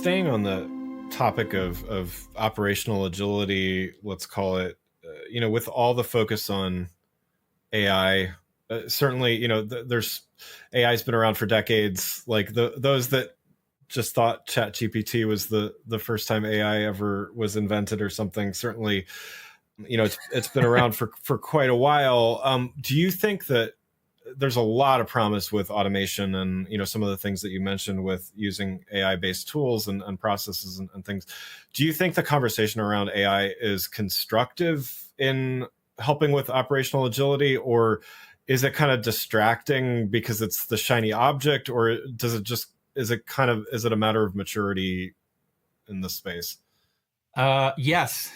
staying on the topic of operational agility, let's call it, with all the focus on AI, certainly, there's AI's been around for decades. Like those that just thought ChatGPT was the first time AI ever was invented or something. Certainly, it's been around for quite a while. Do you think that there's a lot of promise with automation and some of the things that you mentioned with using AI based tools and processes and things? Do you think the conversation around AI is constructive in helping with operational agility, or is it kind of distracting because it's the shiny object, or is it a matter of maturity in the space? Yes.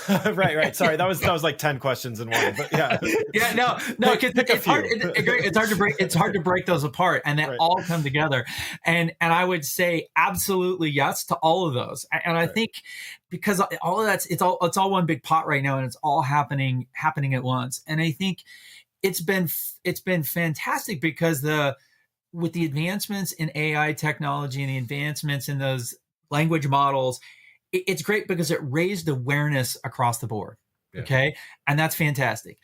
Right. Sorry, that was like 10 questions in one, but yeah. Yeah, no, because it's hard to break those apart, and they all come together. And I would say absolutely yes to all of those. And I think because all of that's, it's all one big pot right now, and it's all happening at once. And I think it's been fantastic because with the advancements in AI technology and the advancements in those language models, it's great because it raised awareness across the board. Yeah. Okay. And that's fantastic.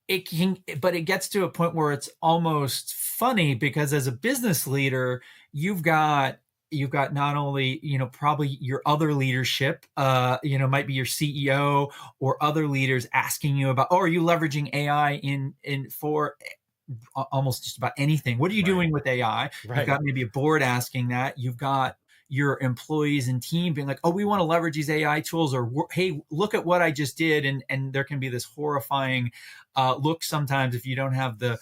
But it gets to a point where it's almost funny because as a business leader, you've got not only, probably your other leadership, might be your CEO or other leaders asking you about, are you leveraging AI in for almost just about anything? What are you doing with AI? Right. You've got maybe a board asking that. You've got your employees and team being like, oh, we want to leverage these AI tools, or hey, look at what I just did. And there can be this horrifying look sometimes if you don't have the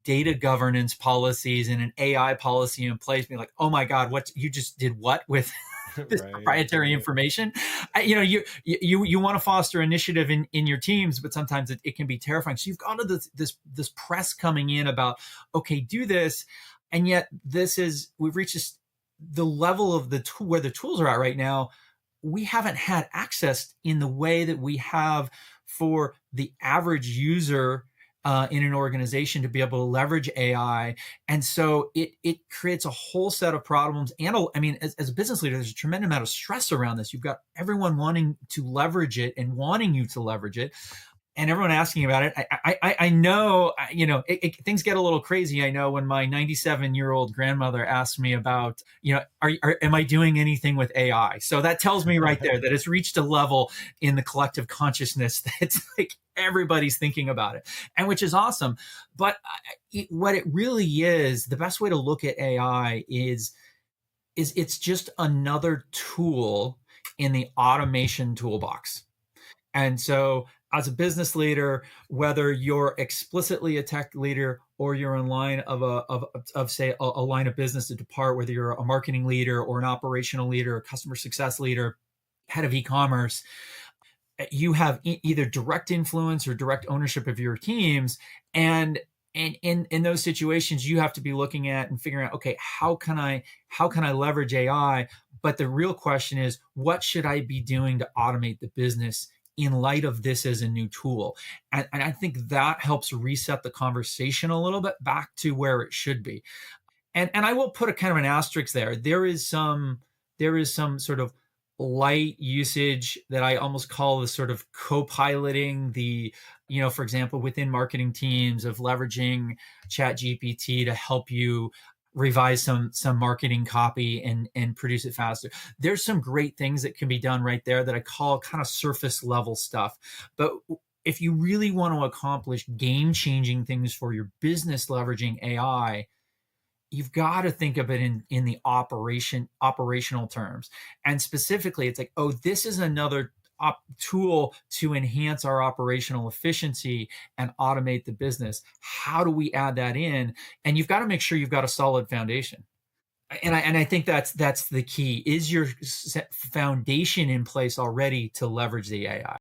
data governance policies and an AI policy in place, being like, oh my God, what you just did what with this proprietary information? You want to foster initiative in your teams, but sometimes it can be terrifying. So you've got this press coming in about, okay, do this. And yet we've reached the level of the tool where the tools are at right now. We haven't had access in the way that we have for the average user in an organization to be able to leverage AI. And so it creates a whole set of problems. And as a business leader, there's a tremendous amount of stress around this. You've got everyone wanting to leverage it and wanting you to leverage it, and everyone asking about it. I know, things get a little crazy. I know when my 97-year-old grandmother asked me about, am I doing anything with AI? So that tells me right there that it's reached a level in the collective consciousness that's like everybody's thinking about it, and which is awesome. But what it really is, the best way to look at AI is it's just another tool in the automation toolbox. And so as a business leader, whether you're explicitly a tech leader or you're in line of say a line of business to depart, whether you're a marketing leader or an operational leader, a customer success leader, head of e-commerce, you have either direct influence or direct ownership of your teams. And in those situations, you have to be looking at and figuring out, okay, how can I leverage AI? But the real question is, what should I be doing to automate the business in light of this as a new tool? And I think that helps reset the conversation a little bit back to where it should be. And I will put a kind of an asterisk there. There is some sort of light usage that I almost call the sort of co-piloting for example, within marketing teams of leveraging ChatGPT to help you revise some marketing copy and produce it faster. There's some great things that can be done right there that I call kind of surface level stuff. But if you really want to accomplish game-changing things for your business leveraging AI, you've got to think of it in the operational terms. And specifically, it's like, oh, this is another tool to enhance our operational efficiency and automate the business. How do we add that in? And you've got to make sure you've got a solid foundation. And I think that's the key. Is your foundation in place already to leverage the AI?